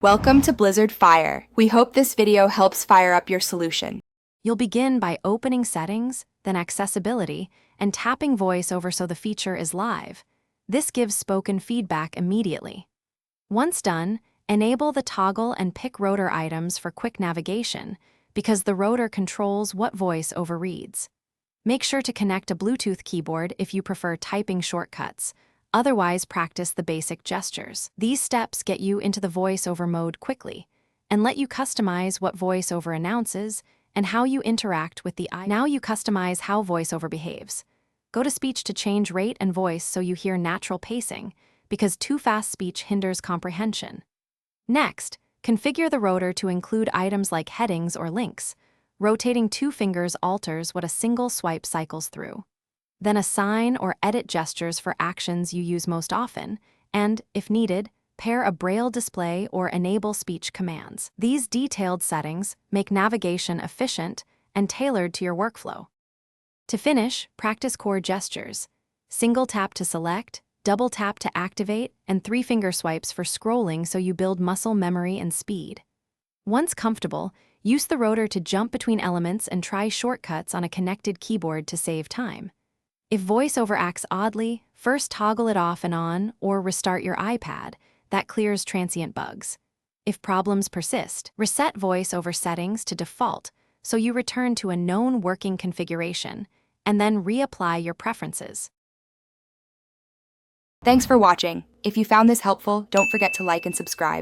Welcome to Blizzard Fire. We hope this video helps fire up your solution. You'll begin by opening Settings, then Accessibility, and tapping VoiceOver so the feature is live. This gives spoken feedback immediately. Once done, enable the toggle and pick rotor items for quick navigation, because the rotor controls what VoiceOver reads. Make sure to connect a Bluetooth keyboard if you prefer typing shortcuts. Otherwise, practice the basic gestures. These steps get you into the VoiceOver mode quickly and let you customize what VoiceOver announces and how you interact with the eye. Now you customize how VoiceOver behaves. Go to speech to change rate and voice so you hear natural pacing, because too fast speech hinders comprehension. Next, configure the rotor to include items like headings or links. Rotating 2 fingers alters what a single swipe cycles through. Then assign or edit gestures for actions you use most often, and, if needed, pair a braille display or enable speech commands. These detailed settings make navigation efficient and tailored to your workflow. To finish, practice core gestures. Single tap to select, double tap to activate, and 3-finger swipes for scrolling so you build muscle memory and speed. Once comfortable, use the rotor to jump between elements and try shortcuts on a connected keyboard to save time. If VoiceOver acts oddly, first toggle it off and on or restart your iPad. That clears transient bugs. If problems persist, reset VoiceOver settings to default so you return to a known working configuration, and then reapply your preferences. Thanks for watching. If you found this helpful, don't forget to like and subscribe.